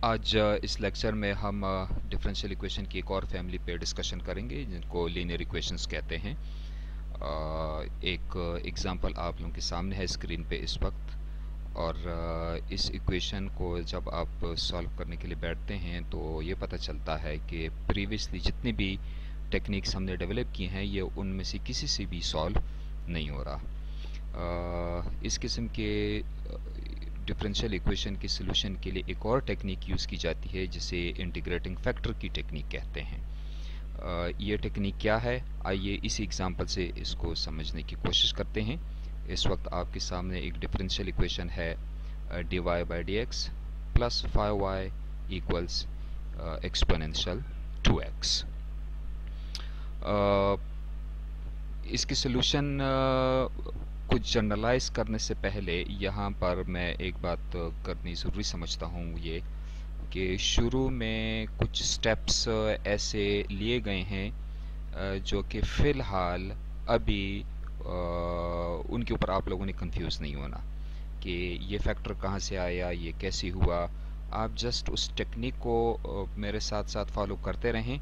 आज इस लेक्चर में हम डिफरेंशियल इक्वेशन की एक और फैमिली पे डिस्कशन करेंगे जिनको लीनियर इक्वेशंस कहते हैं। एक एग्जांपल आप लोगों के सामने है स्क्रीन पे इस वक्त, और इस इक्वेशन को जब आप सॉल्व करने के लिए बैठते हैं तो ये पता चलता है कि प्रीवियसली जितनी भी टेक्निक्स हमने डेवलप की हैं ये उनमें से किसी से भी सॉल्व नहीं हो रहा। इस किस्म के डिफरेंशियल इक्वेशन के सॉल्यूशन के लिए एक और टेक्निक यूज़ की जाती है जिसे इंटीग्रेटिंग फैक्टर की टेक्निक कहते हैं। ये टेक्निक क्या है, आइए इसी एग्जांपल से इसको समझने की कोशिश करते हैं। इस वक्त आपके सामने एक डिफरेंशियल इक्वेशन है dy by D X plus 5y equals exponential 2x। इसकी सॉल्यूशन कुछ जनरलाइज करने से पहले यहाँ पर मैं एक बात करनी ज़रूरी समझता हूँ, ये कि शुरू में कुछ स्टेप्स ऐसे लिए गए हैं जो कि फ़िलहाल अभी उनके ऊपर आप लोगों ने कंफ्यूज नहीं होना कि ये फैक्टर कहाँ से आया, ये कैसे हुआ। आप जस्ट उस टेक्निक को मेरे साथ साथ फॉलो करते रहें,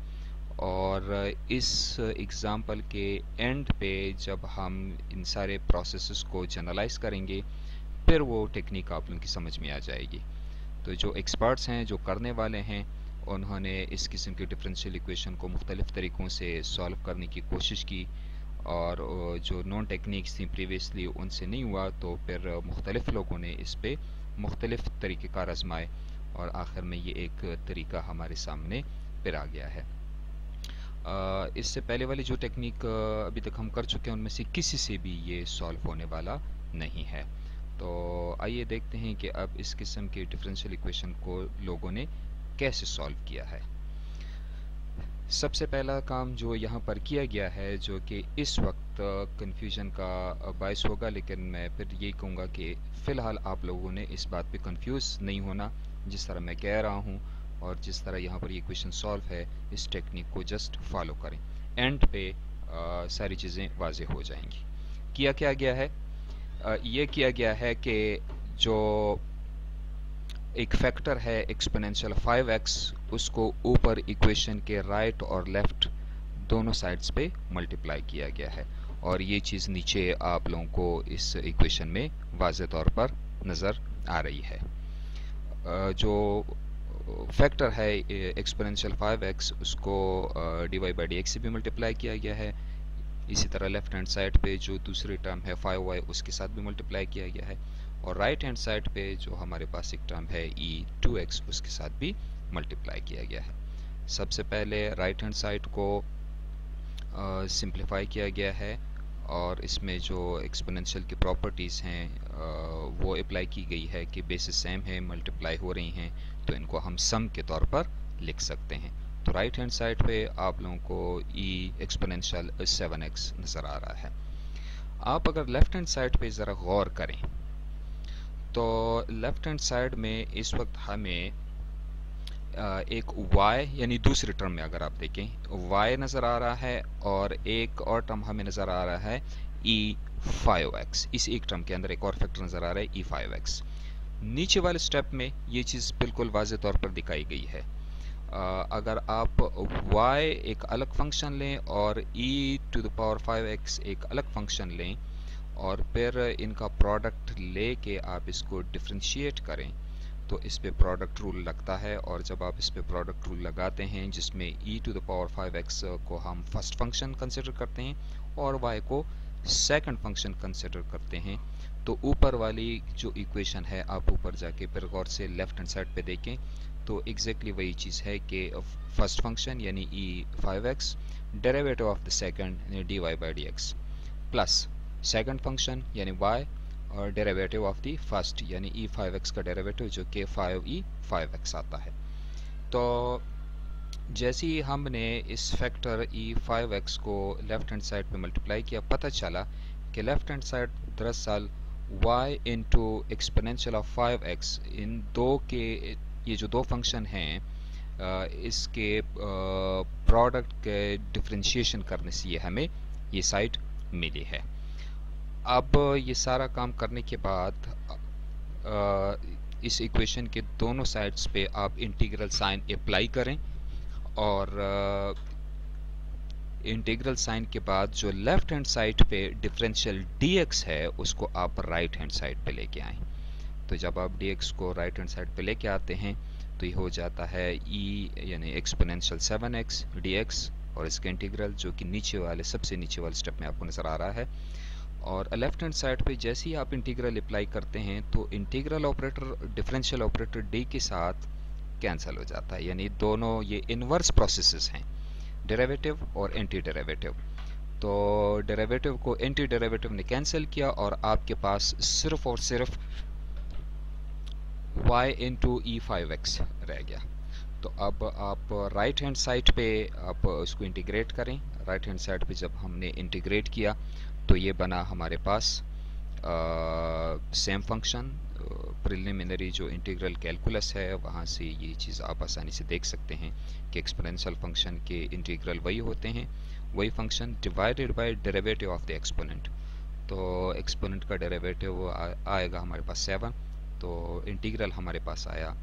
और इस एग्ज़ाम्पल के एंड पे जब हम इन सारे प्रोसेसेस को जनरलाइज करेंगे फिर वो टेक्निक आप लोगों की समझ में आ जाएगी। तो जो एक्सपर्ट्स हैं, जो करने वाले हैं, उन्होंने इस किस्म की डिफरेंशियल इक्वेशन को मुख्तलिफ़ तरीक़ों से सॉल्व करने की कोशिश की, और जो नॉन टेक्निक्स थी प्रीवियसली उनसे नहीं हुआ तो फिर मुख्तलिफ़ लोगों ने इस पे मुख्तलिफ़ तरीक़ेकार आजमाए और आखिर में ये एक तरीका हमारे सामने फिर आ गया है। इससे पहले वाली जो टेक्निक अभी तक हम कर चुके हैं उनमें से किसी से भी ये सॉल्व होने वाला नहीं है। तो आइए देखते हैं कि अब इस किस्म के डिफरेंशियल इक्वेशन को लोगों ने कैसे सॉल्व किया है। सबसे पहला काम जो यहाँ पर किया गया है, जो कि इस वक्त कन्फ्यूजन का बायस होगा, लेकिन मैं फिर यही कहूँगा कि फ़िलहाल आप लोगों ने इस बात पे कंफ्यूज नहीं होना। जिस तरह मैं कह रहा हूँ और जिस तरह यहाँ पर ये क्वेश्चन सॉल्व है, इस टेक्निक को जस्ट फॉलो करें, एंड पे सारी चीज़ें वाज़ेह हो जाएंगी। किया क्या गया है, ये किया गया है कि जो एक फैक्टर है एक्सपोनेंशियल 5x, उसको ऊपर इक्वेशन के राइट और लेफ्ट दोनों साइड्स पे मल्टीप्लाई किया गया है, और ये चीज़ नीचे आप लोगों को इस इक्वेशन में वाज़ेह तौर पर नज़र आ रही है। जो फैक्टर है एक्सपोनेंशियल 5x, उसको dy बाई डी एक्स से भी मल्टीप्लाई किया गया है। इसी तरह लेफ्ट हैंड साइड पे जो दूसरी टर्म है 5y, उसके साथ भी मल्टीप्लाई किया गया है, और राइट हैंड साइड पे जो हमारे पास एक टर्म है e2x, उसके साथ भी मल्टीप्लाई किया गया है। सबसे पहले राइट हैंड साइड को सिंप्लीफाई किया गया है, और इसमें जो एक्सपोनेंशियल की प्रॉपर्टीज़ हैं वो अप्लाई की गई है कि बेसिस सेम है, मल्टीप्लाई हो रही हैं, तो इनको हम सम के तौर पर लिख सकते हैं। तो राइट हैंड साइड पे आप लोगों को e एक्सपोनेंशियल 7x नज़र आ रहा है। आप अगर लेफ्ट हैंड साइड पे ज़रा गौर करें तो लेफ्ट हैंड साइड में इस वक्त हमें एक y यानी दूसरी टर्म में अगर आप देखें y नज़र आ रहा है, और एक और टर्म हमें नज़र आ रहा है e5x। इस एक टर्म के अंदर एक और फैक्टर नज़र आ रहा है e5x। नीचे वाले स्टेप में ये चीज़ बिल्कुल वाज़ेह तौर पर दिखाई गई है। अगर आप y एक अलग फंक्शन लें और e⁵x एक अलग फंक्शन लें, और फिर इनका प्रोडक्ट लेके आप इसको डिफ्रेंशिएट करें, तो इस पे प्रोडक्ट रूल लगता है, और जब आप इस पे प्रोडक्ट रूल लगाते हैं जिसमें e⁵x को हम फर्स्ट फंक्शन कंसिडर करते हैं और y को सेकंड फंक्शन कंसिडर करते हैं, तो ऊपर वाली जो इक्वेशन है, आप ऊपर जाके फिर गौर से लेफ्ट हैंड साइड पे देखें तो एग्जैक्टली वही चीज़ है कि फर्स्ट फंक्शन यानी e5x, derivative of the second dy by D X, plus second function यानी y, और डेरिवेटिव ऑफ द फर्स्ट यानी e5x का डेरिवेटिव जो कि 5e5x आता है। तो जैसे ही हमने इस फैक्टर e5x को लेफ्ट हैंड साइड पे मल्टीप्लाई किया, पता चला कि लेफ्ट हैंड साइड दरअसल y into exponential of 5x, इन दो के ये जो दो फंक्शन हैं इसके प्रोडक्ट के डिफरेंशिएशन करने से ये हमें ये साइड मिली है। अब ये सारा काम करने के बाद इस इक्वेशन के दोनों साइड्स पे आप इंटीग्रल साइन अप्लाई करें और इंटीग्रल साइन के बाद जो लेफ्ट हैंड साइड पे डिफरेंशियल dx है उसको आप राइट हैंड साइड पे लेके आएं। तो जब आप dx को राइट हैंड साइड पे लेके आते हैं तो ये हो जाता है e यानी एक्सपोनेंशियल 7x dx और इसका इंटीग्रल जो कि नीचे वाले सबसे नीचे वाले स्टेप में आपको नज़र आ रहा है। और लेफ्ट हैंड साइड पे जैसे ही आप इंटीग्रल अप्लाई करते हैं तो integral operator differential operator d के साथ कैंसिल हो जाता है, यानी दोनों ये इनवर्स प्रोसेसेस हैं, डेरिवेटिव और एंटी डेरिवेटिव। तो डेरिवेटिव को एंटी डेरिवेटिव ने कैंसिल किया और आपके पास सिर्फ और सिर्फ y इंटू e5x रह गया। तो अब आप राइट हैंड साइड पे आप इसको इंटीग्रेट करें। राइट हैंड साइड पे जब हमने इंटीग्रेट किया तो ये बना हमारे पास सेम फंक्शन। प्रिलिमिनरी जो इंटीग्रल कैलकुलस है वहाँ से ये चीज़ आप आसानी से देख सकते हैं कि एक्सपोनेंशियल फंक्शन के इंटीग्रल वही होते हैं, वही function divided by derivative of the exponent. तो एक्सपोनेंट का डेरिवेटिव आएगा हमारे पास 7, तो इंटीग्रल हमारे पास आया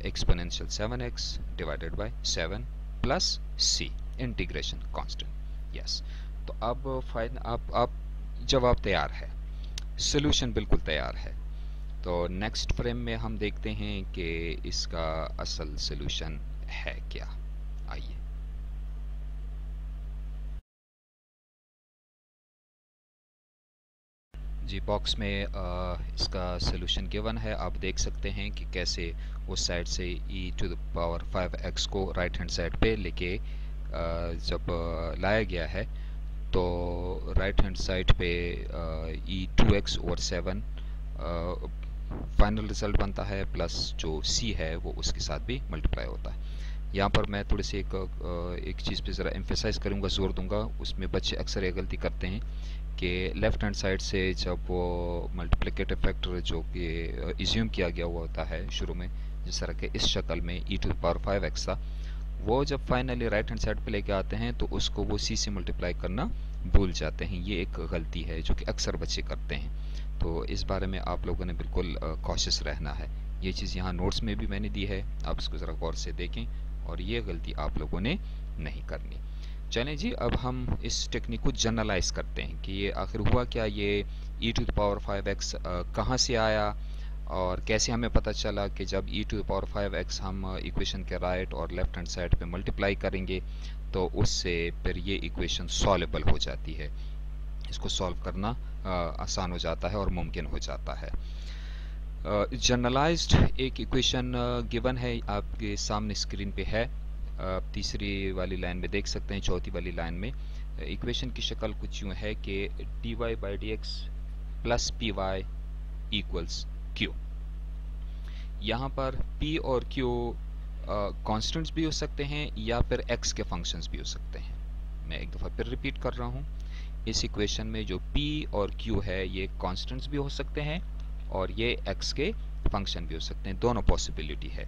exponential 7x divided by 7 plus c integration constant. Yes, तो अब फाइन आप जवाब तैयार है, सॉल्यूशन बिल्कुल तैयार है। तो नेक्स्ट फ्रेम में हम देखते हैं कि इसका असल सॉल्यूशन है क्या। आइए, जी बॉक्स में इसका सॉल्यूशन गिवन है। आप देख सकते हैं कि कैसे उस साइड से e⁵x को राइट हैंड साइड पे लेके जब लाया गया है तो राइट हैंड साइड पे e2x ओवर 7 फाइनल रिजल्ट बनता है, प्लस जो c है वो उसके साथ भी मल्टीप्लाई होता है। यहाँ पर मैं थोड़ी सी एक चीज़ पे ज़रा एम्फेसाइज करूँगा, जोर दूंगा। उसमें बच्चे अक्सर ये गलती करते हैं कि लेफ़्ट हैंड साइड से जब वो मल्टीप्लिकेटिव फैक्टर जो कि इज्यूम किया गया हुआ होता है शुरू में, जिस तरह के इस शक्ल में e⁵x था, वो जब फाइनली राइट हैंड साइड पे लेके आते हैं तो उसको वो c से मल्टीप्लाई करना भूल जाते हैं। ये एक गलती है जो कि अक्सर बच्चे करते हैं, तो इस बारे में आप लोगों ने बिल्कुल कॉशियस रहना है। ये चीज़ यहाँ नोट्स में भी मैंने दी है, आप इसको ज़रा गौर से देखें और ये गलती आप लोगों ने नहीं करनी। चलें जी, अब हम इस टेक्निक को जनरलाइज करते हैं कि ये आखिर हुआ क्या, ये e⁵x कहाँ से आया और कैसे हमें पता चला कि जब e⁵x हम इक्वेशन के राइट और लेफ्ट हैंड साइड पे मल्टीप्लाई करेंगे तो उससे फिर ये इक्वेशन सॉल्वेबल हो जाती है, इसको सॉल्व करना आसान हो जाता है और मुमकिन हो जाता है। जनरलाइज्ड एक इक्वेशन गिवन है, आपके सामने स्क्रीन पे है। तीसरी वाली लाइन में देख सकते हैं, चौथी वाली लाइन में इक्वेशन की शक्ल कुछ यूँ है कि dy/dx plus py equals q। यहाँ पर p और q कॉन्स्टेंट्स भी हो सकते हैं या फिर x के फंक्शंस भी हो सकते हैं। मैं एक दफ़ा फिर रिपीट कर रहा हूँ, इस इक्वेशन में जो p और q है ये कॉन्स्टेंट्स भी हो सकते हैं और ये x के फंक्शन भी हो सकते हैं, दोनों पॉसिबिलिटी है।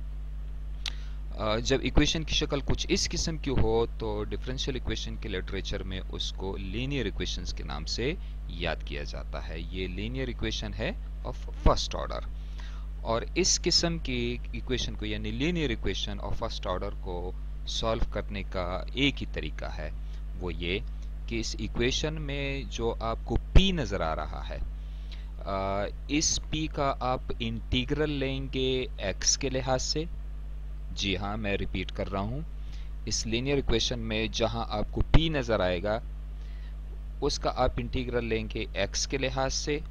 जब इक्वेशन की शक्ल कुछ इस किस्म की हो तो डिफरेंशियल इक्वेशन के लिटरेचर में उसको लीनियर इक्वेशंस के नाम से याद किया जाता है। ये लीनियर इक्वेशन है ऑफ फर्स्ट ऑर्डर, और इस किस्म की इक्वेशन को यानी linear equation of first order को सॉल्व करने का एक ही तरीका है, वो ये कि इस इक्वेशन में जो आपको p नज़र आ रहा है, इस p का आप इंटीग्रल लेंगे x के लिहाज से। जी हाँ, मैं रिपीट कर रहा हूँ, इस लीनियर इक्वेशन में जहाँ आपको p नज़र आएगा उसका आप इंटीग्रल लेंगे x के लिहाज से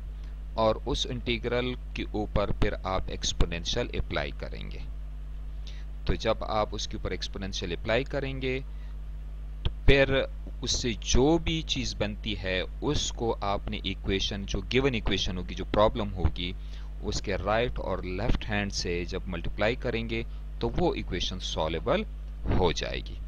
और उस इंटीग्रल के ऊपर फिर आप एक्सपोनेंशियल अप्लाई करेंगे। तो जब आप उसके ऊपर एक्सपोनेंशियल अप्लाई करेंगे तो फिर उससे जो भी चीज़ बनती है उसको आपने इक्वेशन, जो गिवन इक्वेशन होगी, जो प्रॉब्लम होगी, उसके राइट और लेफ्ट हैंड से जब मल्टीप्लाई करेंगे तो वो इक्वेशन सॉल्वेबल हो जाएगी।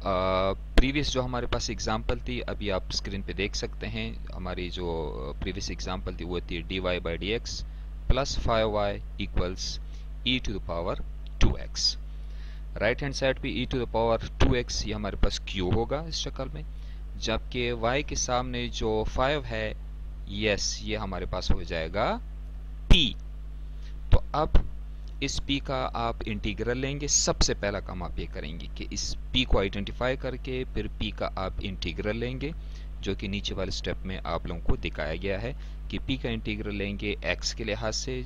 प्रीवियस जो हमारे पास एग्जांपल थी, अभी आप स्क्रीन पे देख सकते हैं, हमारी जो प्रीवियस एग्जांपल थी वो थी dy/dx plus 5y equals e⁵2x। Right hand side पे e⁵2x ये हमारे पास q होगा इस शक्ल में, जबकि y के सामने जो 5 है, यस, ये हमारे पास हो जाएगा p। तो अब इस p का आप इंटीग्रल लेंगे। सबसे पहला काम आप ये करेंगे कि इस p को आइडेंटिफाई करके फिर p का आप इंटीग्रल लेंगे, जो कि नीचे वाले स्टेप में आप लोगों को दिखाया गया है कि p का इंटीग्रल लेंगे x के लिहाज से,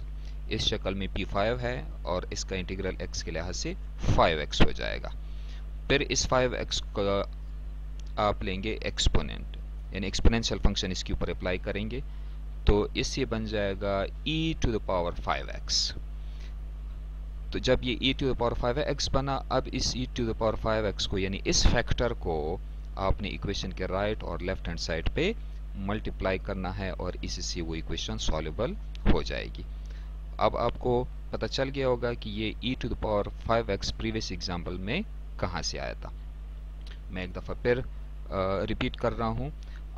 इस शक्ल में p 5 है और इसका इंटीग्रल x के लिहाज से 5x हो जाएगा। फिर इस 5x का आप लेंगे एक्सपोनेंट, यानी एक्सपोनेंशियल फंक्शन इसके ऊपर अप्लाई करेंगे, तो इससे बन जाएगा e to the power 5x। तो जब ये e to the power 5x बना, अब इस e to the power 5x को, यानी इस फैक्टर को आपने इक्वेशन के राइट और लेफ्ट हैंड साइड पे मल्टीप्लाई करना है और इससे वो इक्वेशन सॉल्वेबल हो जाएगी। अब आपको पता चल गया होगा कि ये e to the power 5x previous example में कहाँ से आया था। मैं एक दफ़ा फिर रिपीट कर रहा हूँ।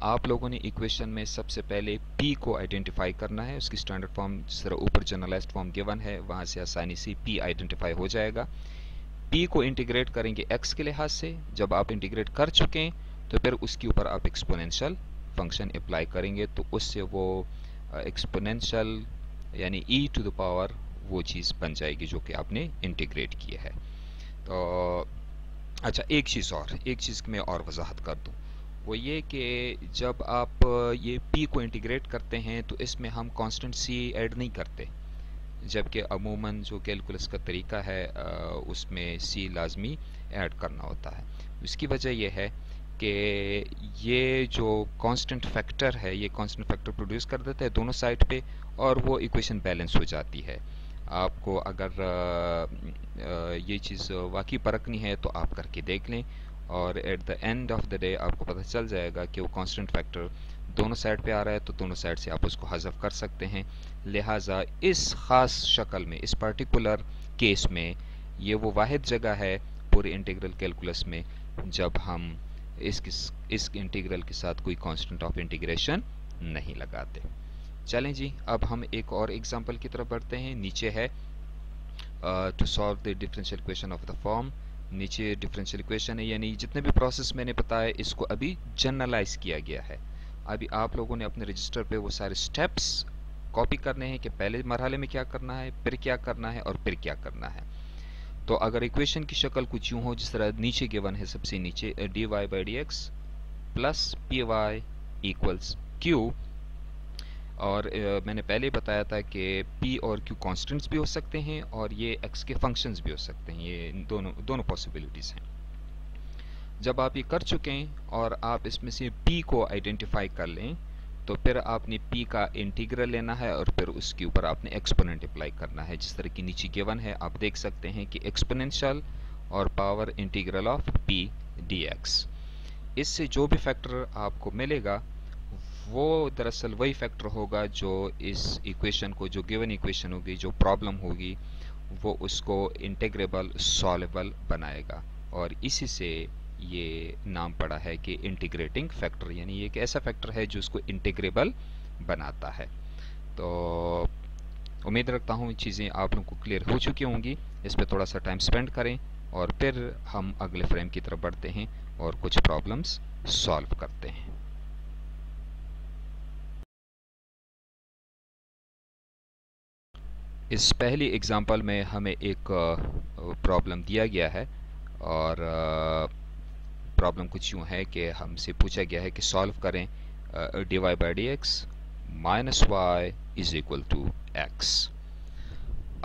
आप लोगों ने इक्वेशन में सबसे पहले p को आइडेंटिफाई करना है, उसकी स्टैंडर्ड फॉर्म जिस तरह ऊपर जनरलाइज्ड फॉर्म गिवन है वहाँ से आसानी से p आइडेंटिफाई हो जाएगा। p को इंटीग्रेट करेंगे x के लिहाज से। जब आप इंटीग्रेट कर चुके हैं तो फिर उसके ऊपर आप एक्सपोनेंशियल फंक्शन अप्लाई करेंगे, तो उससे वो एक्सपोनेंशियल यानी e टू द पावर वो चीज़ बन जाएगी जो कि आपने इंटीग्रेट किया है। तो अच्छा, एक चीज़ मैं और वजाहत कर दूँ, वो ये कि जब आप ये p को इंटीग्रेट करते हैं तो इसमें हम कांस्टेंट c ऐड नहीं करते, जबकि अमूमन जो कैलकुलस का तरीका है उसमें c लाजमी ऐड करना होता है। इसकी वजह यह है कि ये जो कांस्टेंट फैक्टर है, ये कांस्टेंट फैक्टर प्रोड्यूस कर देता है दोनों साइड पे और वो इक्वेशन बैलेंस हो जाती है। आपको अगर ये चीज़ वाकई परखनी है तो आप करके देख लें और at the end of the day आपको पता चल जाएगा कि वो कांस्टेंट फैक्टर दोनों साइड पे आ रहा है, तो दोनों साइड से आप उसको हज़फ कर सकते हैं। लिहाजा इस ख़ास शक्ल में, इस पर्टिकुलर केस में, ये वो वाहिद जगह है पूरे इंटीग्रल कैलकुलस में जब हम इस इंटीग्रल के साथ कोई कांस्टेंट ऑफ इंटीग्रेशन नहीं लगाते। चलें जी, अब हम एक और एग्जांपल की तरफ बढ़ते हैं। नीचे है to solve the differential equation of the form. नीचे डिफरेंशियल इक्वेशन है, यानी जितने भी प्रोसेस मैंने बताया इसको अभी जनरलाइज किया गया है। अभी आप लोगों ने अपने रजिस्टर पे वो सारे स्टेप्स कॉपी करने हैं कि पहले मरहले में क्या करना है, फिर क्या करना है और फिर क्या करना है। तो अगर इक्वेशन की शक्ल कुछ यूँ हो जिस तरह नीचे गिवन है, सबसे नीचे dy by D X plus P Y equals Q, और मैंने पहले बताया था कि p और q कॉन्स्टेंट्स भी हो सकते हैं और ये x के फंक्शंस भी हो सकते हैं, ये दोनों पॉसिबिलिटीज़ हैं। जब आप ये कर चुके हैं और आप इसमें से p को आइडेंटिफाई कर लें तो फिर आपने p का इंटीग्रल लेना है और फिर उसके ऊपर आपने एक्सपोनेंट अप्लाई करना है, जिस तरह की नीचे गिवन है। आप देख सकते हैं कि एक्सपोनेंशियल और power integral of p dx, इससे जो भी फैक्टर आपको मिलेगा वो दरअसल वही फैक्टर होगा जो इस इक्वेशन को, जो गिवन इक्वेशन होगी, जो प्रॉब्लम होगी, वो उसको इंटीग्रेबल सॉल्वेबल बनाएगा। और इसी से ये नाम पड़ा है कि इंटीग्रेटिंग फैक्टर, यानी ये एक ऐसा फैक्टर है जो उसको इंटीग्रेबल बनाता है। तो उम्मीद रखता हूँ चीज़ें आप लोगों को क्लियर हो चुकी होंगी। इस पर थोड़ा सा टाइम स्पेंड करें और फिर हम अगले फ्रेम की तरफ बढ़ते हैं और कुछ प्रॉब्लम्स सॉल्व करते हैं। इस पहली एग्जांपल में हमें एक प्रॉब्लम दिया गया है और प्रॉब्लम कुछ यूँ है कि हमसे पूछा गया है कि सॉल्व करें dy by D X minus Y is equal to X.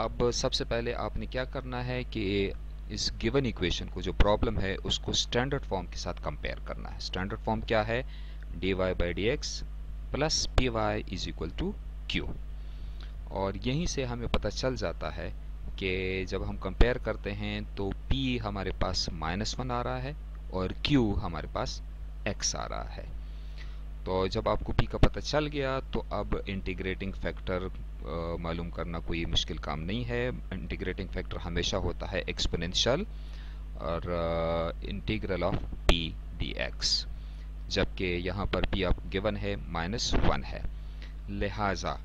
अब सबसे पहले आपने क्या करना है कि इस गिवन इक्वेशन को, जो प्रॉब्लम है, उसको स्टैंडर्ड फॉर्म के साथ कंपेयर करना है। स्टैंडर्ड फॉर्म क्या है? dy by D X plus P Y is equal to Q. और यहीं से हमें पता चल जाता है कि जब हम कंपेयर करते हैं तो p हमारे पास -1 आ रहा है और q हमारे पास x आ रहा है। तो जब आपको p का पता चल गया तो अब इंटीग्रेटिंग फैक्टर मालूम करना कोई मुश्किल काम नहीं है। इंटीग्रेटिंग फैक्टर हमेशा होता है एक्सपोनेंशियल और इंटीग्रल ऑफ p dx, जबकि यहाँ पर p आप गिवन है -1 है। लिहाजा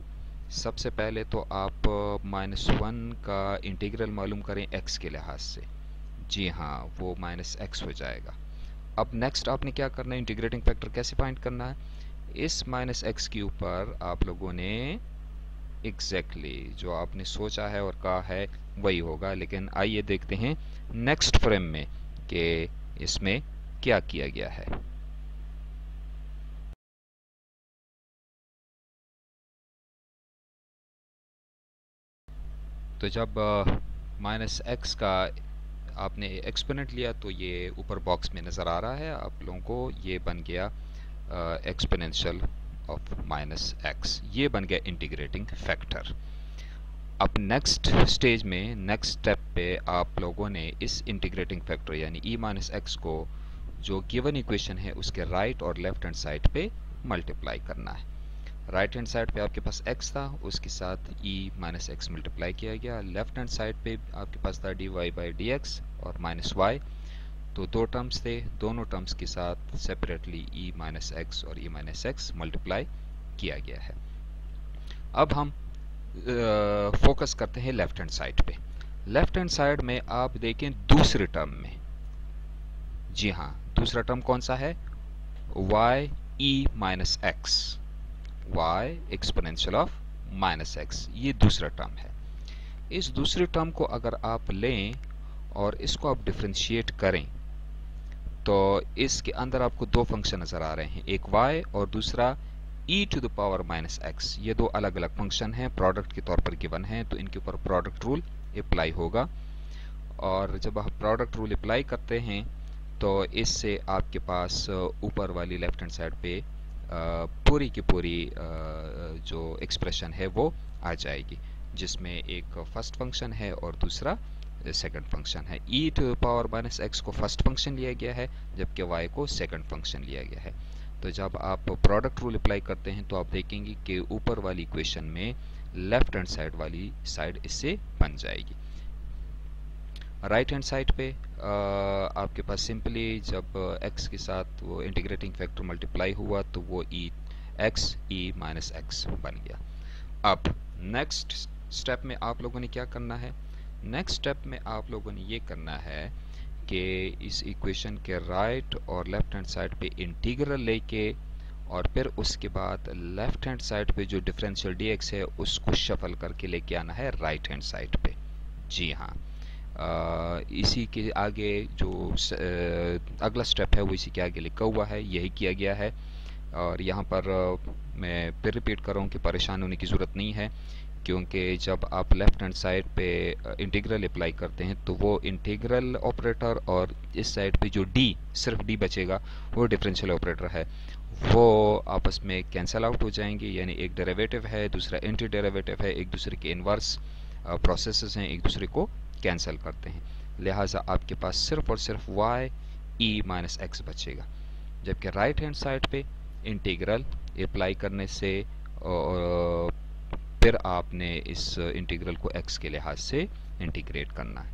सबसे पहले तो आप -1 का इंटीग्रल मालूम करें x के लिहाज से। जी हाँ, वो -x हो जाएगा। अब नेक्स्ट आपने क्या करना है, इंटीग्रेटिंग फैक्टर कैसे फाइंड करना है? इस -x के ऊपर आप लोगों ने एग्जैक्टली जो आपने सोचा है और कहा है वही होगा, लेकिन आइए देखते हैं नेक्स्ट फ्रेम में कि इसमें क्या किया गया है। तो जब -x का आपने एक्सपोनेंट लिया तो ये ऊपर बॉक्स में नज़र आ रहा है आप लोगों को, ये बन गया एक्सपोनेंशियल ऑफ -x, ये बन गया इंटीग्रेटिंग फैक्टर। अब नेक्स्ट स्टेज में, नेक्स्ट स्टेप पे आप लोगों ने इस इंटीग्रेटिंग फैक्टर यानी e-x को जो गिवन इक्वेशन है उसके राइट और लेफ्ट हैंड साइड पे मल्टीप्लाई करना है। राइट हैंड साइड पे आपके पास x था, उसके साथ e-x मल्टीप्लाई किया गया। लेफ्ट हैंड साइड पे आपके पास था dy/dx और -y, तो दो टर्म्स थे, दोनों टर्म्स के साथ सेपरेटली e-x और e-x मल्टीप्लाई किया गया है। अब हम फोकस करते हैं लेफ्ट हैंड साइड पे। लेफ्ट हैंड साइड में आप देखें दूसरे टर्म में, जी हाँ दूसरा टर्म कौन सा है, y(e-x), y exponential of -x, ये दूसरा टर्म है। इस दूसरे टर्म को अगर आप लें और इसको आप डिफरेंशिएट करें तो इसके अंदर आपको दो फंक्शन नजर आ रहे हैं, एक y और दूसरा e⁻⁻x। ये दो अलग अलग फंक्शन हैं, प्रोडक्ट के तौर पर गिवन हैं, तो इनके ऊपर प्रोडक्ट रूल अप्लाई होगा। और जब आप प्रोडक्ट रूल अप्लाई करते हैं तो इससे आपके पास ऊपर वाली लेफ्ट हैंड साइड पे पूरी की पूरी जो एक्सप्रेशन है वो आ जाएगी, जिसमें एक फर्स्ट फंक्शन है और दूसरा सेकंड फंक्शन है। e⁻⁻x को फर्स्ट फंक्शन लिया गया है जबकि y को सेकंड फंक्शन लिया गया है। तो जब आप प्रोडक्ट रूल अप्लाई करते हैं तो आप देखेंगे कि ऊपर वाली इक्वेशन में लेफ्ट हैंड साइड वाली साइड इससे बन जाएगी। राइट हैंड साइड पे आपके पास सिंपली जब x के साथ वो इंटीग्रेटिंग फैक्टर मल्टीप्लाई हुआ तो वो e-x बन गया। अब नेक्स्ट स्टेप में आप लोगों ने क्या करना है, नेक्स्ट स्टेप में आप लोगों ने ये करना है कि इस इक्वेशन के राइट और लेफ्ट हैंड साइड पे इंटीग्रल लेके और फिर उसके बाद लेफ्ट हैंड साइड पे जो डिफरेंशियल dx है उसको शफल करके लेके आना है राइट हैंड साइड पे। जी हाँ, इसी के आगे जो अगला स्टेप है वो इसी के आगे लिखा हुआ है, यही किया गया है। और यहाँ पर मैं फिर रिपीट कर रहा हूँ कि परेशान होने की ज़रूरत नहीं है, क्योंकि जब आप लेफ्ट हैंड साइड पे इंटीग्रल अप्लाई करते हैं तो वो इंटीग्रल ऑपरेटर और इस साइड पे जो d, सिर्फ d बचेगा, वो डिफरेंशियल ऑपरेटर है, वो आपस में कैंसिल आउट हो जाएंगे। यानी एक डेरिवेटिव है, दूसरा एंटी डेरिवेटिव है, एक दूसरे के इन्वर्स प्रोसेसेस हैं, एक दूसरे को कैंसिल करते हैं। लिहाजा आपके पास सिर्फ और सिर्फ y(e-x) बचेगा, जबकि राइट हैंड साइड पे इंटीग्रल अप्लाई करने से फिर आपने इस इंटीग्रल को x के लिहाज से इंटीग्रेट करना है।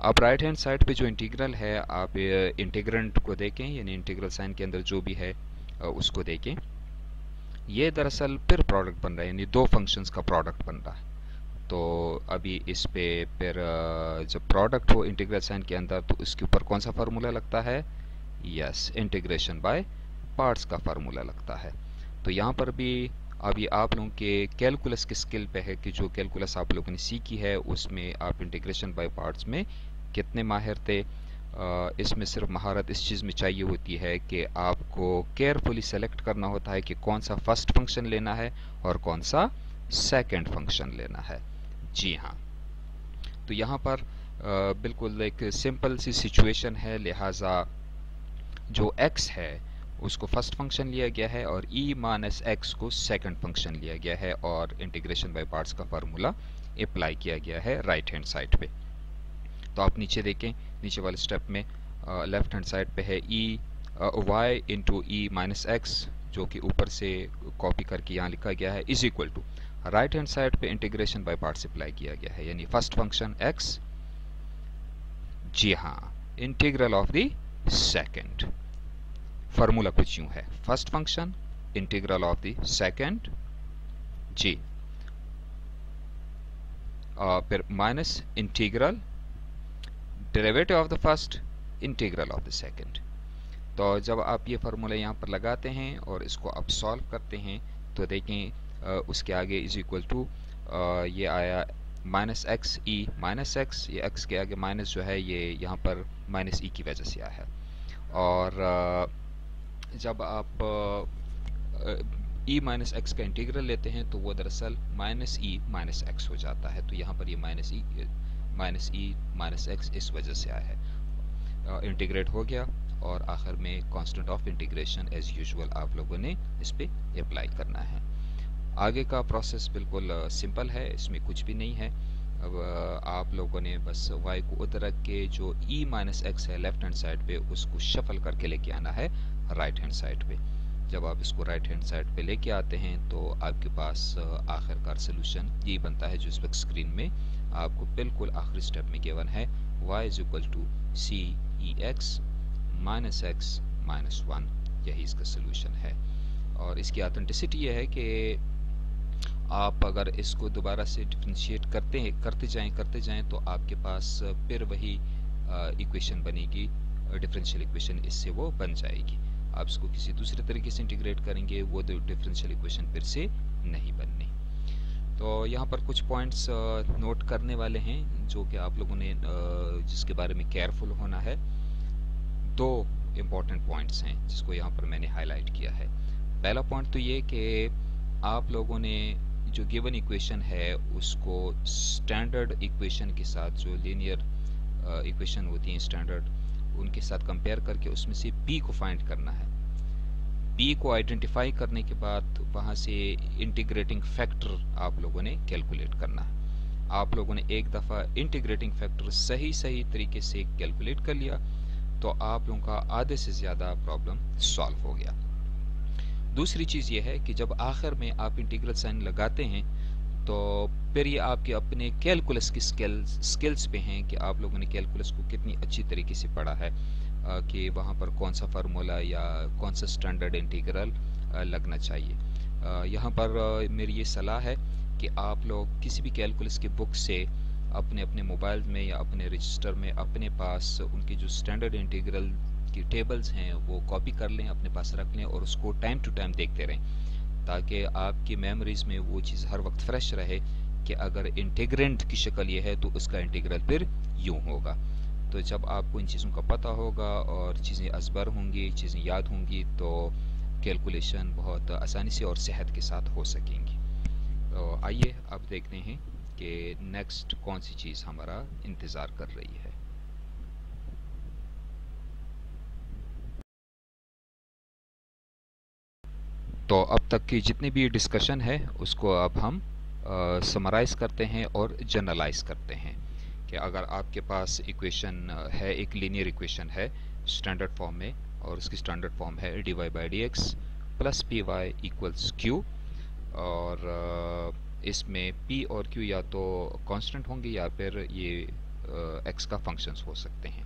अब राइट हैंड साइड पे जो इंटीग्रल है आप इंटीग्रेंट को देखें, यानी इंटीग्रल साइन के अंदर जो भी है उसको देखें। ये दरअसल फिर प्रोडक्ट बन रहा है, यानी दो फंक्शंस का प्रोडक्ट बन रहा है। तो अभी इस पे फिर जब प्रोडक्ट हो इंटीग्रल साइन के अंदर तो इसके ऊपर कौन सा फार्मूला लगता है, यस इंटीग्रेशन बाय पार्ट्स का फार्मूला लगता है। तो यहाँ पर भी अभी आप लोगों के कैलकुलस के स्किल पे है कि जो कैलकुलस आप लोगों ने सीखी है उसमें आप इंटीग्रेशन बाय पार्ट्स में कितने माहिर थे। इसमें सिर्फ महारत इस चीज़ में चाहिए होती है कि आपको केयरफुली सेलेक्ट करना होता है कि कौन सा फर्स्ट फंक्शन लेना है और कौन सा सेकंड फंक्शन लेना है। जी हाँ, तो यहाँ पर बिल्कुल एक सिंपल सी सिचुएशन है, लिहाजा जो x है उसको फर्स्ट फंक्शन लिया गया है और e-x को सेकंड फंक्शन लिया गया है और इंटीग्रेशन बाय पार्ट्स का फार्मूला अप्लाई किया गया है राइट हैंड साइड पे। तो आप नीचे देखें, नीचे वाले स्टेप में लेफ्ट हैंड साइड पे है y इंटू e-x, जो कि ऊपर से कॉपी करके यहाँ लिखा गया है, is equal to right hand side पे इंटीग्रेशन बाय पार्ट्स अप्लाई किया गया है, यानी फर्स्ट फंक्शन x, जी हाँ integral of the second. Formula कुछ यूं है, first function integral of the second, जी फिर minus integral derivative of the first integral of the second. तो जब आप ये फार्मूला यहाँ पर लगाते हैं और इसको आप सॉल्व करते हैं तो देखें उसके आगे इज इक्वल टू ये आया minus x E minus x, ये एक्स के आगे माइनस जो है ये यहाँ पर माइनस ई की वजह से आया है। और जब आप ई माइनस एक्स का इंटीग्रल लेते हैं तो वो दरअसल माइनस ई माइनस एक्स हो जाता है। तो यहाँ पर ये माइनस ई माइनस एक्स इस वजह से आया है। इंटीग्रेट हो गया और आखिर में constant of integration as usual आप लोगों ने इस पे अप्लाई करना है। आगे का प्रोसेस बिल्कुल सिंपल है, इसमें कुछ भी नहीं है। अब आप लोगों ने बस y को उधर रख के जो e माइनस एक्स है लेफ्ट हैंड साइड पे उसको शफल करके लेके आना है राइट हैंड साइड पे। जब आप इसको राइट हैंड साइड पे लेके आते हैं तो आपके पास आखिरकार सोल्यूशन यही बनता है जो इस वक्त स्क्रीन में आपको बिल्कुल आखिरी स्टेप में गिवन है। y is equal to C E X minus X minus 1, यही इसका सोल्यूशन है। और इसकी ऑथेंटिसिटी ये है कि आप अगर इसको दोबारा से डिफरेंशिएट करते जाएं तो आपके पास फिर वही इक्वेशन बनेगी, डिफरेंशियल इक्वेशन इससे वो बन जाएगी। आप इसको किसी दूसरे तरीके से इंटीग्रेट करेंगे वो डिफरेंशियल इक्वेशन फिर से नहीं बननी। तो यहाँ पर कुछ पॉइंट्स नोट करने वाले हैं जो कि आप लोगों ने जिसके बारे में केयरफुल होना है। दो इम्पॉर्टेंट पॉइंट्स हैं जिसको यहाँ पर मैंने हाईलाइट किया है। पहला पॉइंट तो ये कि आप लोगों ने जो गिवन इक्वेशन है उसको स्टैंडर्ड इक्वेशन के साथ, जो लीनियर इक्वेशन होती हैं स्टैंडर्ड, उनके साथ कंपेयर करके उसमें से p को फाइंड करना है। p को आइडेंटिफाई करने के बाद वहाँ से इंटीग्रेटिंग फैक्टर आप लोगों ने कैलकुलेट करना है। आप लोगों ने एक दफ़ा इंटीग्रेटिंग फैक्टर सही तरीके से कैलकुलेट कर लिया तो आप लोगों का आधे से ज़्यादा प्रॉब्लम सॉल्व हो गया। दूसरी चीज़ ये है कि जब आखिर में आप इंटीग्रल साइन लगाते हैं तो फिर ये आपके अपने कैलकुलस की स्किल्स पे हैं कि आप लोगों ने कैलकुलस को कितनी अच्छी तरीके से पढ़ा है कि वहाँ पर कौन सा फार्मूला या कौन सा स्टैंडर्ड इंटीग्रल लगना चाहिए। यहाँ पर मेरी ये सलाह है कि आप लोग किसी भी कैलकुलस की बुक से अपने अपने मोबाइल में या अपने रजिस्टर में अपने पास उनकी जो स्टैंडर्ड इंटीग्रल की टेबल्स हैं वो कॉपी कर लें, अपने पास रख लें और उसको टाइम टू टाइम देखते रहें ताकि आपकी मेमोरीज में वो चीज़ हर वक्त फ्रेश रहे कि अगर इंटीग्रेंट की शक्ल ये है तो उसका इंटीग्रल फिर यूँ होगा। तो जब आपको इन चीज़ों का पता होगा और चीज़ें असबर होंगी, चीज़ें याद होंगी तो कैलकुलेशन बहुत आसानी से और सेहत के साथ हो सकेंगी। तो आइए अब देखते हैं कि नेक्स्ट कौन सी चीज़ हमारा इंतज़ार कर रही है। तो अब तक की जितनी भी डिस्कशन है उसको अब हम समराइज़ करते हैं और जनरलाइज करते हैं कि अगर आपके पास इक्वेशन है, एक लीनियर इक्वेशन है स्टैंडर्ड फॉर्म में और उसकी स्टैंडर्ड फॉर्म है dy by D X plus P Y equals Q, और इसमें p और q या तो कांस्टेंट होंगे या फिर ये x का फंक्शंस हो सकते हैं।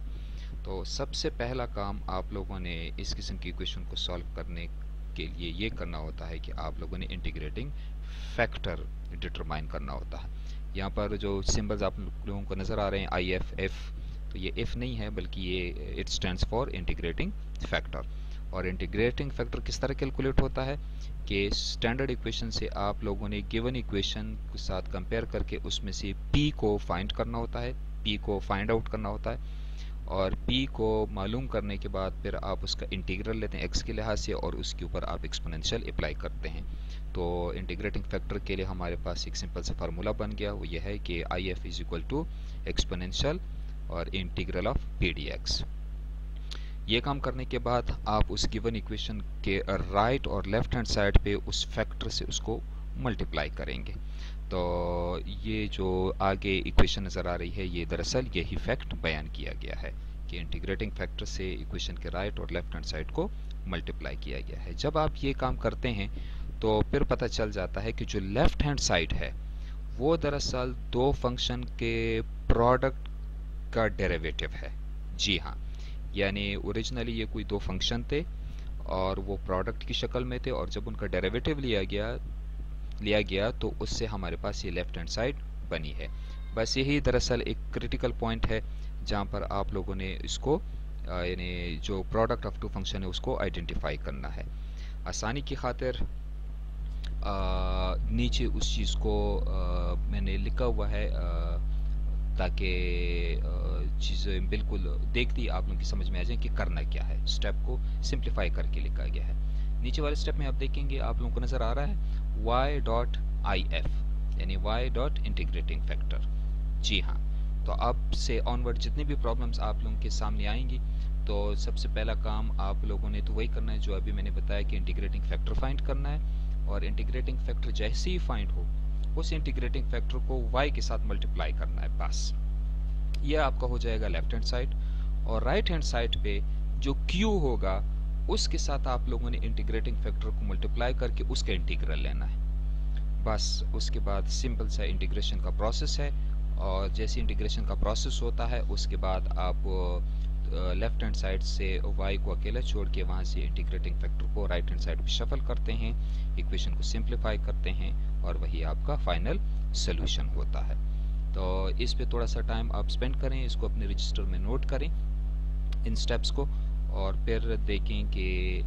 तो सबसे पहला काम आप लोगों ने इस किस्म की इक्वेशन को सॉल्व करने के लिए ये करना होता है कि आप लोगों ने इंटीग्रेटिंग फैक्टर डिटरमाइन करना होता है। यहाँ पर जो सिंबल्स आप लोगों को नज़र आ रहे हैं आई एफ एफ, तो ये एफ नहीं है बल्कि ये it stands for integrating factor. और इंटीग्रेटिंग फैक्टर किस तरह कैलकुलेट होता है कि स्टैंडर्ड इक्वेशन से आप लोगों ने गिवन इक्वेशन के साथ कंपेयर करके उसमें से p को फाइंड करना होता है, p को फाइंड आउट करना होता है और p को मालूम करने के बाद फिर आप उसका इंटीग्रल लेते हैं x के लिहाज से और उसके ऊपर आप एक्सपोनेंशियल अप्लाई करते हैं। तो इंटीग्रेटिंग फैक्टर के लिए हमारे पास एक सिंपल सा फार्मूला बन गया, वो ये है कि I F is equal to exponential और integral of P D X. ये काम करने के बाद आप उस गिवन इक्वेशन के राइट और लेफ्ट हैंड साइड पे उस फैक्टर से उसको मल्टीप्लाई करेंगे। तो ये जो आगे इक्वेशन नज़र आ रही है ये दरअसल यही फैक्ट बयान किया गया है कि इंटीग्रेटिंग फैक्टर से इक्वेशन के राइट और लेफ्ट हैंड साइड को मल्टीप्लाई किया गया है। जब आप ये काम करते हैं तो फिर पता चल जाता है कि जो लेफ्ट हैंड साइड है वो दरअसल दो फंक्शन के प्रोडक्ट का डेरिवेटिव है। जी हाँ, यानी ओरिजिनली ये कोई दो फंक्शन थे और वो प्रोडक्ट की शक्ल में थे और जब उनका डेरिवेटिव लिया गया तो उससे हमारे पास ये लेफ्ट हैंड साइड बनी है। बस यही दरअसल एक क्रिटिकल पॉइंट है जहाँ पर आप लोगों ने इसको यानी जो प्रोडक्ट ऑफ टू फंक्शन है उसको आइडेंटिफाई करना है। आसानी की खातिर नीचे उस चीज़ को मैंने लिखा हुआ है ताकि चीज़ें बिल्कुल देखती आप लोगों की समझ में आ जाए कि करना क्या है। स्टेप को सिंप्लीफाई करके लिखा गया है। नीचे वाले स्टेप में आप देखेंगे आप लोगों को नज़र आ रहा है y.if यानी y डॉट इंटीग्रेटिंग फैक्टर। जी हाँ, तो अब से ऑनवर्ड जितनी भी प्रॉब्लम्स आप लोगों के सामने आएंगी तो सबसे पहला काम आप लोगों ने तो वही करना है जो अभी मैंने बताया कि इंटीग्रेटिंग फैक्टर फाइंड करना है, और इंटीग्रेटिंग फैक्टर जैसे ही फाइंड हो उस इंटीग्रेटिंग फैक्टर को y के साथ मल्टीप्लाई करना है। बस ये आपका हो जाएगा लेफ्ट हैंड साइड, और राइट हैंड साइड पे जो q होगा उसके साथ आप लोगों ने इंटीग्रेटिंग फैक्टर को मल्टीप्लाई करके उसका इंटीग्रल लेना है। बस उसके बाद सिंपल सा इंटीग्रेशन का प्रोसेस है, और जैसे इंटीग्रेशन का प्रोसेस होता है उसके बाद आप लेफ्ट हैंड साइड से y को अकेला छोड़ के वहाँ से इंटीग्रेटिंग फैक्टर को राइट हैंड साइड पे शफल करते हैं, इक्वेशन को सिंप्लीफाई करते हैं, और वही आपका फाइनल सोल्यूशन होता है। तो इस पे थोड़ा सा टाइम आप स्पेंड करें, इसको अपने रजिस्टर में नोट करें इन स्टेप्स को, और फिर देखें कि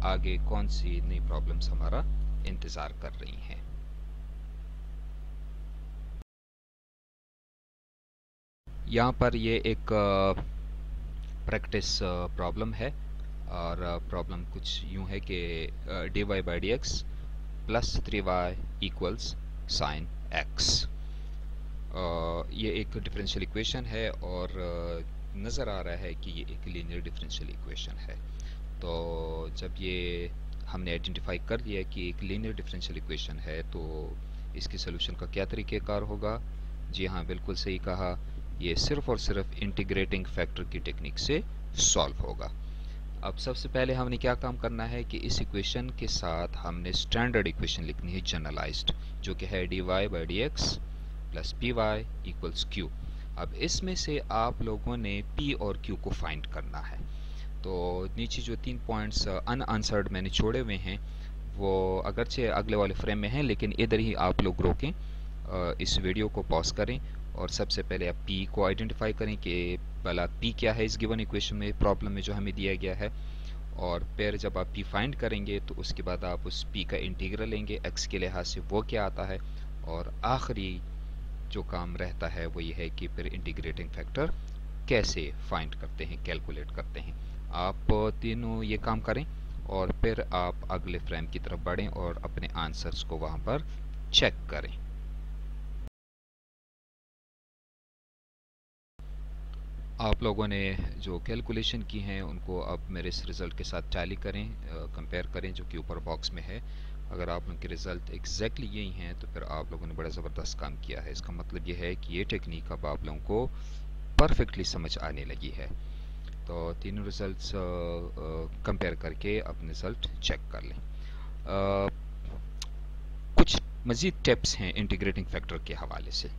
आगे कौन सी नई प्रॉब्लम्स हमारा इंतज़ार कर रही हैं। यहाँ पर ये एक प्रैक्टिस प्रॉब्लम है, और प्रॉब्लम कुछ यूँ है कि dy by D X plus 3y equals sine x। ये एक डिफरेंशियल इक्वेशन है, और नज़र आ रहा है कि ये एक लीनियर डिफरेंशियल इक्वेशन है। तो जब ये हमने आइडेंटिफाई कर दिया कि एक लीनियर डिफरेंशियल इक्वेशन है तो इसके सोल्यूशन का क्या तरीक़ेकार होगा। जी हाँ, बिल्कुल सही कहा, ये सिर्फ और सिर्फ इंटीग्रेटिंग फैक्टर की टेक्निक से सॉल्व होगा। अब सबसे पहले हमने क्या काम करना है कि इस इक्वेशन के साथ हमने स्टैंडर्ड इक्वेशन लिखनी है जनरलाइज्ड, जो कि है dy by D X plus P Y equals Q. अब इसमें से आप लोगों ने p और q को फाइंड करना है। तो नीचे जो 3 पॉइंट्स अनआंसर्ड मैंने छोड़े हुए हैं वो अगरचे अगले वाले फ्रेम में हैं, लेकिन इधर ही आप लोग रोकें, इस वीडियो को पॉज करें और सबसे पहले आप p को आइडेंटिफाई करें कि भला p क्या है इस गिवन इक्वेशन में, प्रॉब्लम में जो हमें दिया गया है। और फिर जब आप p फाइंड करेंगे तो उसके बाद आप उस p का इंटीग्रल लेंगे x के लिहाज से वो क्या आता है, और आखिरी जो काम रहता है वो ये है कि फिर इंटीग्रेटिंग फैक्टर कैसे फाइंड करते हैं, कैलकुलेट करते हैं। आप तीनों ये काम करें और फिर आप अगले फ्रेम की तरफ बढ़ें और अपने आंसर्स को वहाँ पर चेक करें। आप लोगों ने जो कैलकुलेशन की हैं उनको अब मेरे इस रिज़ल्ट के साथ टैली करें, कंपेयर करें जो कि ऊपर बॉक्स में है। अगर आप लोगों के रिज़ल्ट एग्जैक्टली यही हैं तो फिर आप लोगों ने बड़ा ज़बरदस्त काम किया है। इसका मतलब ये है कि ये टेक्निक अब आप लोगों को परफेक्टली समझ आने लगी है। तो तीनों रिज़ल्ट्स कंपेयर करके अपने रिज़ल्ट चेक कर लें। कुछ मज़ीद टिप्स हैं इंटीग्रेटिंग फैक्टर के हवाले से,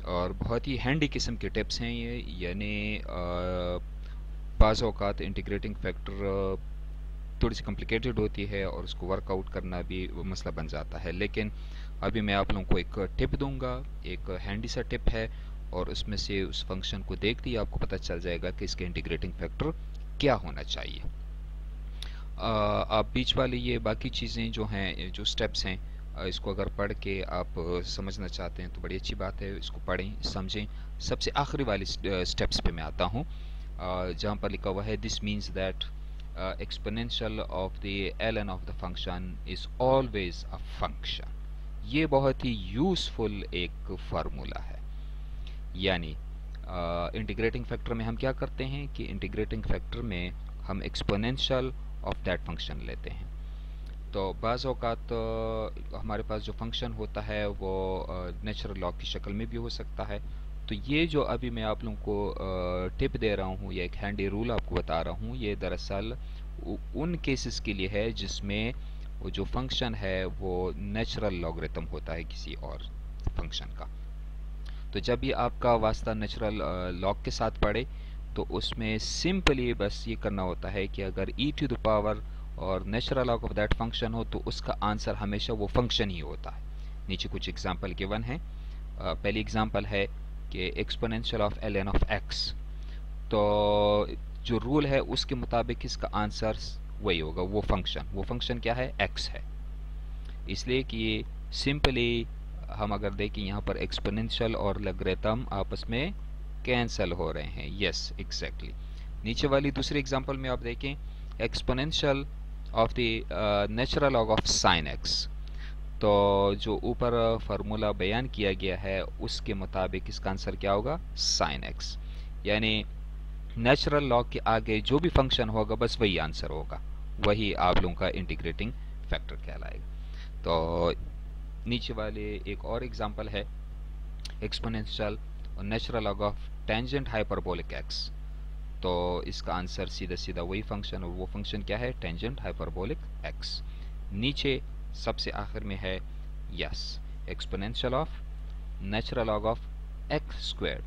और बहुत ही हैंडी किस्म के टिप्स हैं ये, यानी बाज़ औक़ात इंटीग्रेटिंग फैक्टर थोड़ी सी कॉम्प्लिकेटेड होती है और उसको वर्कआउट करना भी मसला बन जाता है। लेकिन अभी मैं आप लोगों को एक टिप दूंगा, एक हैंडी सा टिप है, और उसमें से उस फंक्शन को देखते ही आपको पता चल जाएगा कि इसके इंटीग्रेटिंग फैक्टर क्या होना चाहिए। आप बीच वाली ये बाकी चीज़ें जो हैं, जो स्टेप्स हैं, इसको अगर पढ़ के आप समझना चाहते हैं तो बड़ी अच्छी बात है, इसको पढ़ें समझें। सबसे आखिरी वाली स्टेप्स पे मैं आता हूँ जहाँ पर लिखा हुआ है this means that exponential of the ln of the function is always a function। ये बहुत ही यूजफुल एक फार्मूला है। यानी इंटीग्रेटिंग फैक्टर में हम क्या करते हैं कि इंटीग्रेटिंग फैक्टर में हम एक्सपोनेंशियल ऑफ दैट फंक्शन लेते हैं। तो बाज़ औक़ात हमारे पास जो फंक्शन होता है वो नेचुरल लॉग की शक्ल में भी हो सकता है। तो ये जो अभी मैं आप लोगों को टिप दे रहा हूँ या एक हैंडी रूल आपको बता रहा हूँ, ये दरअसल उन केसेस के लिए है जिसमें वो जो फंक्शन है वो नेचुरल लॉगरिथम होता है किसी और फंक्शन का। तो जब भी आपका वास्ता नेचुरल लॉग के साथ पड़े तो उसमें सिंपली बस ये करना होता है कि अगर e टू द पावर और natural log of that function हो तो उसका आंसर हमेशा वो फंक्शन ही होता है। नीचे कुछ एग्जांपल गिवन है। पहली एग्जांपल है कि exponential of ln of x, तो जो रूल है उसके मुताबिक इसका आंसर वही होगा, वो फंक्शन क्या है, x है। इसलिए कि ये सिंपली हम अगर देखें यहाँ पर एक्सपोनेंशियल और लॉगरिथम आपस में कैंसल हो रहे हैं। Yes exactly. नीचे वाली दूसरी एग्जांपल में आप देखें exponential of the natural log of sine x. तो जो ऊपर फार्मूला बयान किया गया है उसके मुताबिक इसका आंसर क्या होगा, साइन एक्स। यानी नेचुरल लॉग के आगे जो भी फंक्शन होगा बस वही आंसर होगा, वही आप लोगों का इंटीग्रेटिंग फैक्टर कहलाएगा। तो नीचे वाले एक और एग्जांपल है एक्सपोनेंशियल और natural log of tangent hyperbolic x. तो इसका आंसर सीधा सीधा वही फंक्शन, और वो फंक्शन क्या है, टेंजेंट हाइपरबोलिक एक्स। नीचे सबसे आखिर में है yes exponential of natural log of x square.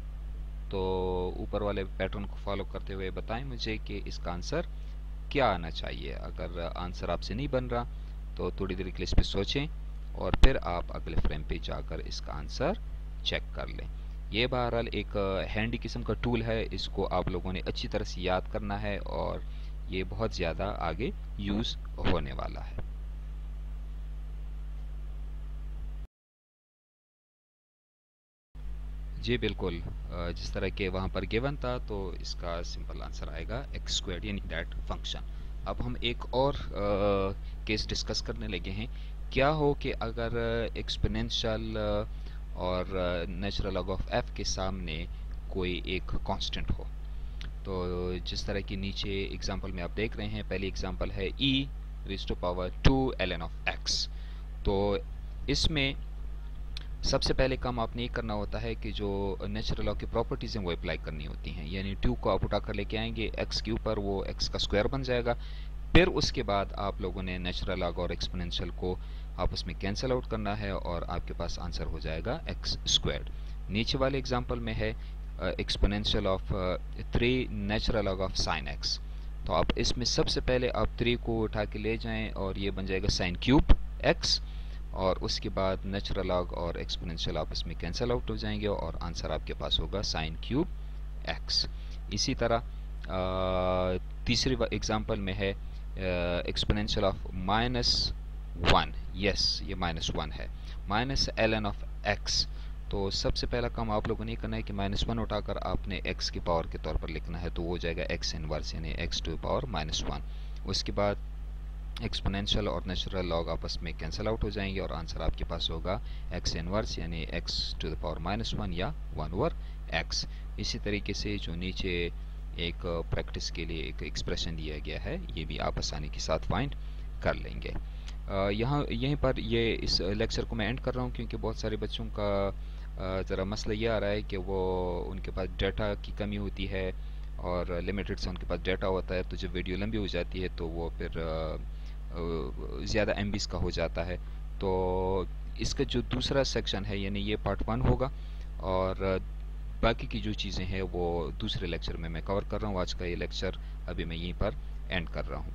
तो ऊपर वाले पैटर्न को फॉलो करते हुए बताएं मुझे कि इसका आंसर क्या आना चाहिए। अगर आंसर आपसे नहीं बन रहा तो थोड़ी देर के लिए इस पर सोचें और फिर आप अगले फ्रेम पे जाकर इसका आंसर चेक कर लें। ये बहरहाल एक हैंडी किस्म का टूल है, इसको आप लोगों ने अच्छी तरह से याद करना है और ये बहुत ज़्यादा आगे यूज़ होने वाला है। जी बिल्कुल, जिस तरह के वहाँ पर गिवन था तो इसका सिंपल आंसर आएगा एक्स स्क्वायर्ड यानी दैट फंक्शन। अब हम एक और केस डिस्कस करने लगे हैं। क्या हो कि अगर एक्सपोनेंशियल और नेचुरल लॉग ऑफ एफ के सामने कोई एक कांस्टेंट हो। तो जिस तरह की नीचे एग्जांपल में आप देख रहे हैं, पहली एग्जांपल है e raise to power 2 ln of x। तो इसमें सबसे पहले काम आपने ये करना होता है कि जो नेचुरल लॉ की प्रॉपर्टीज़ हैं वो अप्लाई करनी होती हैं। यानी 2 को आप उठाकर लेके आएंगे x के ऊपर, वो x का स्क्वायर बन जाएगा। फिर उसके बाद आप लोगों ने नेचुरल लॉग और एक्सपोनेंशियल को आपस में कैंसिल आउट करना है और आपके पास आंसर हो जाएगा एक्स स्क्वायर्ड। नीचे वाले एग्जांपल में है exponential of 3 natural log of sine x. तो आप इसमें सबसे पहले आप 3 को उठा के ले जाएं और ये बन जाएगा साइन क्यूब एक्स, और उसके बाद नेचुरल लॉग और एक्सपोनेंशियल आपस में कैंसिल आउट हो जाएंगे और आंसर आपके पास होगा साइन क्यूब एक्स। इसी तरह तीसरी एग्जांपल में है एक्सपोनेंशियल ऑफ -1। यस ये -1 है, माइनस ln ऑफ x। तो सबसे पहला काम आप लोगों ने करना है कि -1 उठाकर आपने x की पावर के तौर पर लिखना है, तो वो हो जाएगा x इनवर्स यानी x टू द पावर -1। उसके बाद एक्सपोनेंशियल और नेचुरल लॉग आपस में कैंसिल आउट हो जाएंगे और आंसर आपके पास होगा x इनवर्स यानी x टू द पावर -1 या 1/x। इसी तरीके से जो नीचे एक प्रैक्टिस के लिए एक एक्सप्रेशन दिया गया है ये भी आप आसानी के साथ फाइंड कर लेंगे। यहीं पर ये इस लेक्चर को मैं एंड कर रहा हूँ क्योंकि बहुत सारे बच्चों का ज़रा मसला ये आ रहा है कि वो उनके पास डाटा की कमी होती है और लिमिटेड से उनके पास डाटा होता है, तो जब वीडियो लंबी हो जाती है तो वो फिर ज़्यादा MBs का हो जाता है। तो इसका जो दूसरा सेक्शन है यानी ये पार्ट 1 होगा और बाकी की जो चीज़ें हैं वो दूसरे लेक्चर में मैं कवर कर रहा हूँ। आज का ये लेक्चर अभी मैं यहीं पर एंड कर रहा हूँ।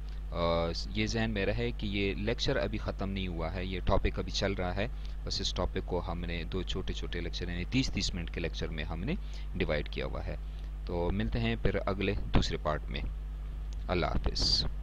ये जहन में रहे कि ये लेक्चर अभी ख़त्म नहीं हुआ है, ये टॉपिक अभी चल रहा है। बस इस टॉपिक को हमने 2 छोटे छोटे लेक्चर यानी 30-30 मिनट के लेक्चर में हमने डिवाइड किया हुआ है। तो मिलते हैं फिर अगले दूसरे पार्ट में। अल्लाह हाफिज़।